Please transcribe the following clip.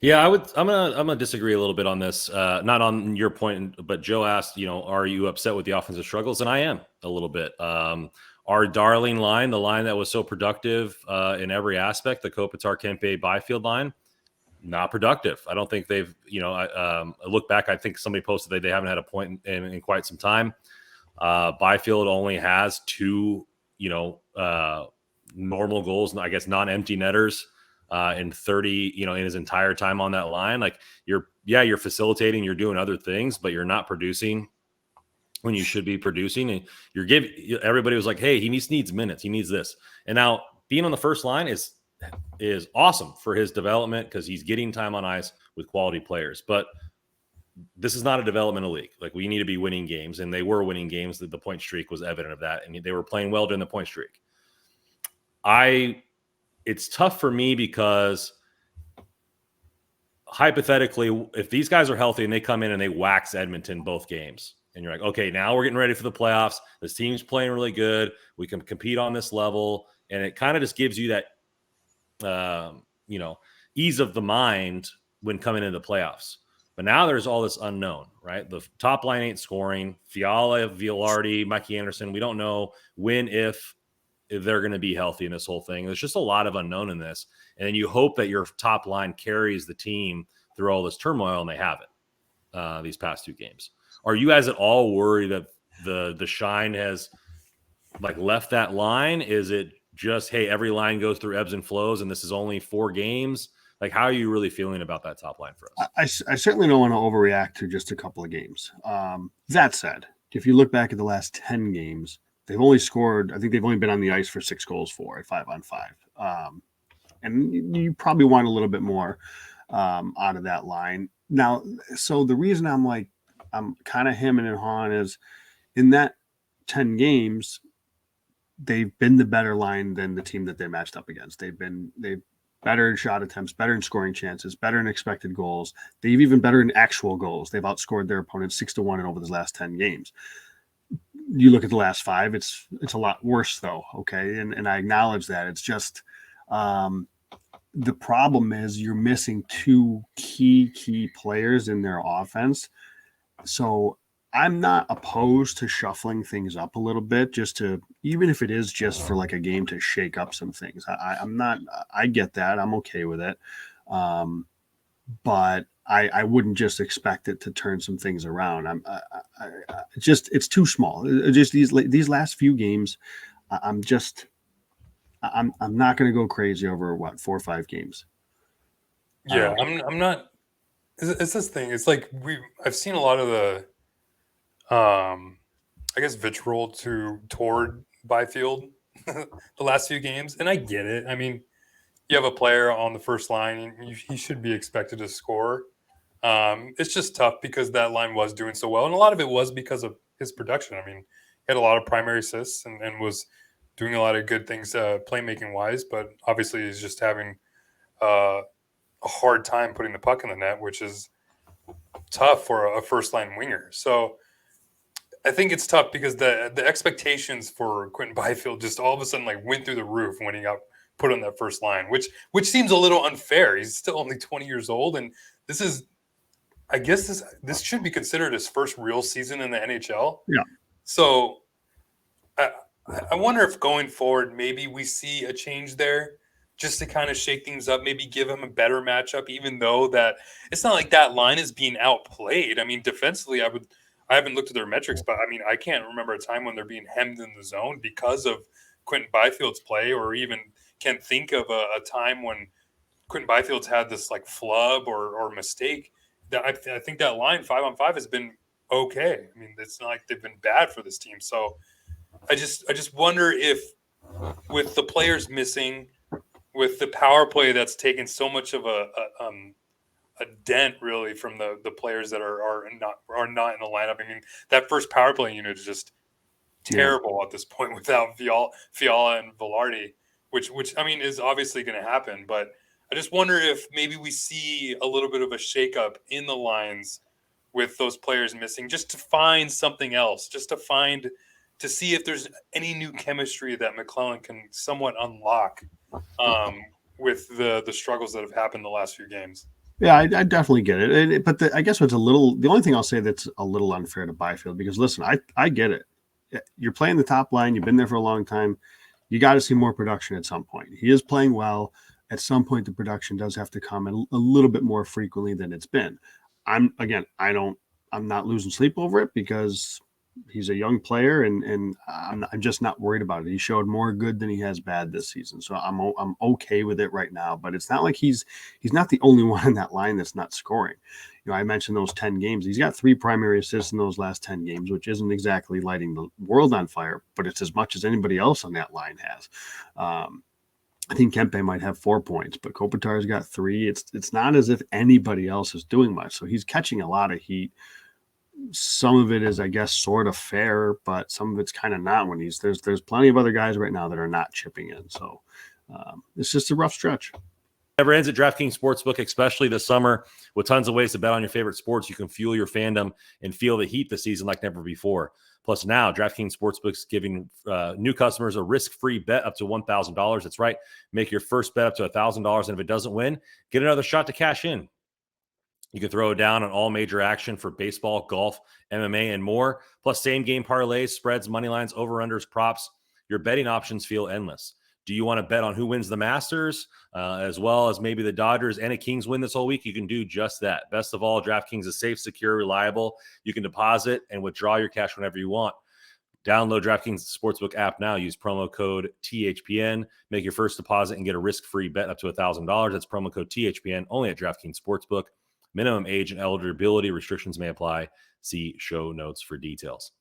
Yeah, I'm gonna disagree a little bit on this. Not on your point, but Joe asked, are you upset with the offensive struggles? And I am a little bit. Our darling line, the line that was so productive in every aspect, the Kopitar Kempe Byfield line, not productive. I don't think they've, I look back, I think somebody posted that they haven't had a point in quite some time. Byfield only has two, normal goals, I guess non-empty netters in 30, in his entire time on that line. Like you're facilitating, you're doing other things, but you're not producing when you should be producing. And everybody was like, hey, he needs minutes. He needs this. And now being on the first line is awesome for his development because he's getting time on ice with quality players. But this is not a developmental league. Like we need to be winning games, and they were winning games. The point streak was evident of that, and they were playing well during the point streak. It's tough for me because hypothetically, if these guys are healthy and they come in and they wax Edmonton both games, and you're like, okay, now we're getting ready for the playoffs. This team's playing really good. We can compete on this level, and it kind of just gives you that, ease of the mind when coming into the playoffs. But now there's all this unknown, right? The top line ain't scoring. Fiala, Vilardi, Mikey Anderson. We don't know when, if they're going to be healthy in this whole thing. There's just a lot of unknown in this. And then you hope that your top line carries the team through all this turmoil, and they haven't these past two games. Are you guys at all worried that the shine has left that line? Is it just, hey, every line goes through ebbs and flows, and this is only 4 games? How are you really feeling about that top line for us? I certainly don't want to overreact to just a couple of games. That said, if you look back at the last 10 games, they've only scored, I think they've only been on the ice for 6 goals for at 5-on-5. And you probably want a little bit more out of that line. Now, so the reason I'm kind of hemming and hawing is in that 10 games, they've been the better line than the team that they matched up against. They've better in shot attempts, better in scoring chances, better in expected goals. They've even better in actual goals. They've outscored their opponents 6-1 in over the last 10 games. You look at the last 5, it's a lot worse though. Okay. And I acknowledge that. It's just the problem is you're missing 2 key players in their offense. So I'm not opposed to shuffling things up a little bit, just to, even if it is just for a game to shake up some things. I'm not, I get that. I'm okay with it. But I wouldn't just expect it to turn some things around. It's too small. Just these last few games, I'm not going to go crazy over 4 or 5 games. Yeah, I'm not. It's this thing. It's I've seen a lot of the, I guess, vitriol toward Byfield the last few games, and I get it. I mean, you have a player on the first line, and he should be expected to score. It's just tough because that line was doing so well, and a lot of it was because of his production. I mean, he had a lot of primary assists and was doing a lot of good things playmaking wise, but obviously he's just having a hard time putting the puck in the net, which is tough for a first line winger. So I think it's tough because the expectations for Quentin Byfield just all of a sudden went through the roof when he got put on that first line, which seems a little unfair. He's still only 20 years old, and this is, I guess this should be considered his first real season in the NHL. Yeah. So I wonder if going forward maybe we see a change there, just to kind of shake things up, maybe give him a better matchup, even though that it's not like that line is being outplayed. I mean, defensively, I haven't looked at their metrics, but I mean, I can't remember a time when they're being hemmed in the zone because of Quentin Byfield's play, or even can't think of a time when Quentin Byfield's had this flub or mistake. That I think that line 5-on-5 has been okay. I mean, it's not like they've been bad for this team. So I just wonder if, with the players missing, with the power play that's taken so much of a dent really from the players that are not in the lineup. I mean, that first power play unit is just terrible at this point without Fiala and Vilardi, which I mean is obviously going to happen. But I just wonder if maybe we see a little bit of a shakeup in the lines with those players missing, just to find something else, just to see if there's any new chemistry that McClellan can somewhat unlock with the struggles that have happened the last few games. Yeah, I definitely get it. But I guess the only thing I'll say that's a little unfair to Byfield, because listen, I get it. You're playing the top line. You've been there for a long time. You got to see more production at some point. He is playing well. At some point, the production does have to come a little bit more frequently than it's been. I'm not losing sleep over it, because he's a young player, and I'm just not worried about it. He showed more good than he has bad this season, so I'm okay with it right now. But it's not like he's not the only one in that line that's not scoring. I mentioned those 10 games. He's got 3 primary assists in those last 10 games, which isn't exactly lighting the world on fire, but it's as much as anybody else on that line has. I think Kempe might have 4 points, but Kopitar's got 3. It's not as if anybody else is doing much. So he's catching a lot of heat. Some of it is, I guess, sort of fair, but some of it's kind of not. When there's plenty of other guys right now that are not chipping in. So it's just a rough stretch. Never ends at DraftKings Sportsbook, especially this summer. With tons of ways to bet on your favorite sports, you can fuel your fandom and feel the heat this season like never before. Plus, now DraftKings Sportsbook is giving new customers a risk-free bet up to $1,000. That's right. Make your first bet up to $1,000, and if it doesn't win, get another shot to cash in. You can throw it down on all major action for baseball, golf, MMA, and more. Plus, same-game parlays, spreads, money lines, over-unders, props. Your betting options feel endless. Do you want to bet on who wins the Masters, as well as maybe the Dodgers and a Kings win this whole week? You can do just that. Best of all, DraftKings is safe, secure, reliable. You can deposit and withdraw your cash whenever you want. Download DraftKings Sportsbook app now. Use promo code THPN. Make your first deposit and get a risk-free bet up to $1,000. That's promo code THPN only at DraftKings Sportsbook. Minimum age and eligibility restrictions may apply. See show notes for details.